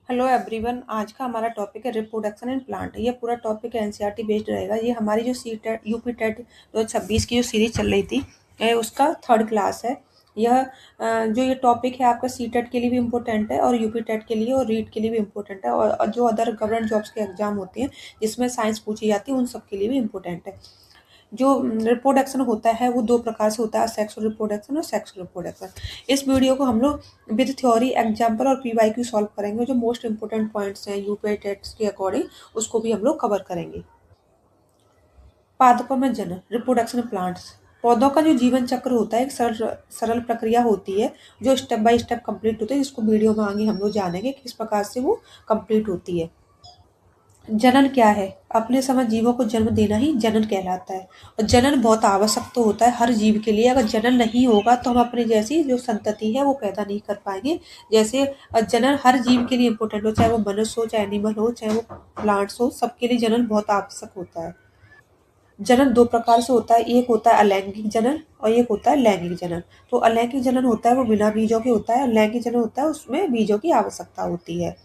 Hello everyone. आज का हमारा टॉपिक है रिप्रोडक्शन इन प्लांट। ये पूरा टॉपिक एनसीईआरटी बेस्ड रहेगा। ये हमारी जो सी टेट यूपी टेट 2026 की जो सीरीज चल रही थी, उसका थर्ड क्लास है। यह जो ये टॉपिक है आपका सी टेट के लिए भी इम्पोर्टेंट है और यूपी टेट के लिए और रीट के लिए भी इम्पोर्टेंट है, और जो अदर गवर्नमेंट जॉब्स के एग्जाम होते हैं जिसमें साइंस पूछी जाती है उन सब के लिए भी इम्पोर्टेंट है। जो रिप्रोडक्शन होता है वो दो प्रकार से होता है, सेक्सुअल रिप्रोडक्शन और सेक्सुअल रिप्रोडक्शन। इस वीडियो को हम लोग विद थ्योरी, एग्जाम्पल और पीवाईक्यू सॉल्व करेंगे। जो मोस्ट इंपोर्टेंट पॉइंट्स हैं यूपी टेट्स के अकॉर्डिंग उसको भी हम लोग कवर करेंगे। पादपों में जन्म, रिप्रोडक्शन प्लांट्स। पौधों का जो जीवन चक्र होता है एक सरल सरल प्रक्रिया होती है जो स्टेप बाय स्टेप कंप्लीट होती है, जिसको वीडियो में आगे हम लोग जानेंगे किस प्रकार से वो कंप्लीट होती है। जनन क्या है? अपने समय जीवों को जन्म देना ही जनन कहलाता है। और जनन बहुत आवश्यक तो होता है हर जीव के लिए। अगर जनन नहीं होगा तो हम अपने जैसी जो संतति है वो पैदा नहीं कर पाएंगे। जैसे जनन हर जीव के लिए इम्पोर्टेंट हो, चाहे वो मनुष्य हो, चाहे एनिमल हो, चाहे वो प्लांट्स हो, सबके लिए जनन बहुत आवश्यक होता है। जनन दो प्रकार से होता है, एक होता है अलैंगिक जनन और एक होता है लैंगिक जनन। तो अलैंगिक जनन होता है वो बिना बीजों के होता है, और लैंगिक जनन होता है उसमें बीजों की आवश्यकता होती है।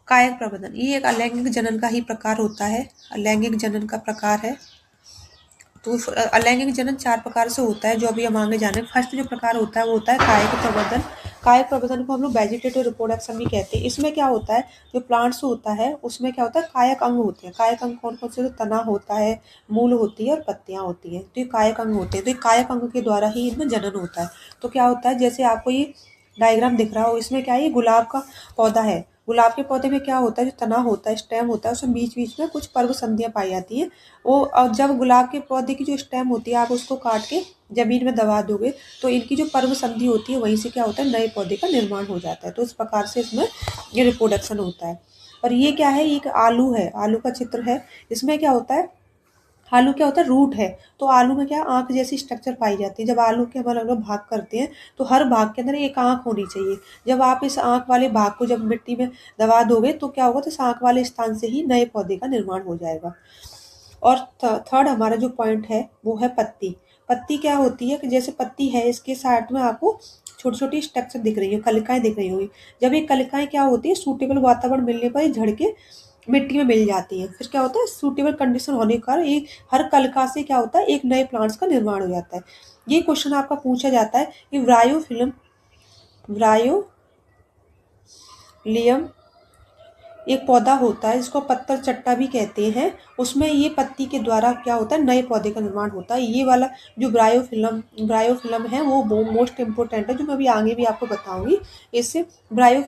कायक प्रबंधन, ये एक अलैंगिक जनन का ही प्रकार होता है। अलैंगिक जनन का प्रकार है। तो अलैंगिक जनन चार प्रकार से होता है जो अभी हम आगे जाने। फर्स्ट जो प्रकार होता है वो होता है कायक प्रबंधन। कायक प्रबंधन को हम लोग वेजिटेटिव रिप्रोडक्शन भी कहते हैं। इसमें क्या होता है, जो प्लांट्स होता है उसमें क्या होता है, कायक अंग होते हैं। कायक अंग कौन कौन से? तो तना होता है, मूल होती है और पत्तियां होती हैं। तो ये कायक अंग होते हैं। तो ये कायक अंग के द्वारा ही इनमें जनन होता है। तो क्या होता है, जैसे आपको ये डायग्राम दिख रहा हो, इसमें क्या है, ये गुलाब का पौधा है। गुलाब के पौधे में क्या होता है, जो तना होता है, स्टेम होता है, उसमें बीच बीच में कुछ पर्व संधियां पाई जाती हैं। वो जब गुलाब के पौधे की जो स्टेम होती है आप उसको काट के जमीन में दबा दोगे तो इनकी जो पर्व संधि होती है वहीं से क्या होता है, नए पौधे का निर्माण हो जाता है। तो इस प्रकार से इसमें ये रिप्रोडक्शन होता है। और ये क्या है, ये एक आलू है, आलू का चित्र है। इसमें क्या होता है, आलू क्या होता है, रूट है। तो आलू में क्या आंख जैसी स्ट्रक्चर पाई जाती है। जब आलू के हम अलग अलग भाग करते हैं तो हर भाग के अंदर एक आंख होनी चाहिए। जब आप इस आंख वाले भाग को जब मिट्टी में दबा दोगे तो क्या होगा, तो इस आंख वाले स्थान से ही नए पौधे का निर्माण हो जाएगा। और थर्ड हमारा जो पॉइंट है वो है पत्ती। पत्ती क्या होती है कि जैसे पत्ती है, इसके साइड में आपको छोटी छोटी स्ट्रक्चर दिख रही है, कलिकाएं दिख रही होंगी। जब ये कलिकाएं क्या होती है, सूटेबल वातावरण मिलने पर ये झड़ के मिट्टी में मिल जाती है। फिर क्या होता है, सूटेबल कंडीशन होने के कारण ये हर कलिका से क्या होता है, एक नए प्लांट्स का निर्माण हो जाता है। ये क्वेश्चन आपका पूछा जाता है कि व्रायोलियम एक पौधा होता है जिसको पत्तर चट्टा भी कहते हैं। उसमें ये पत्ती के द्वारा क्या होता है, नए पौधे का निर्माण होता है। ये वाला जो ब्रायोफिल्म है वो मोस्ट इम्पोर्टेंट है, जो मैं अभी आगे भी आपको बताऊंगी। इससे ब्रायो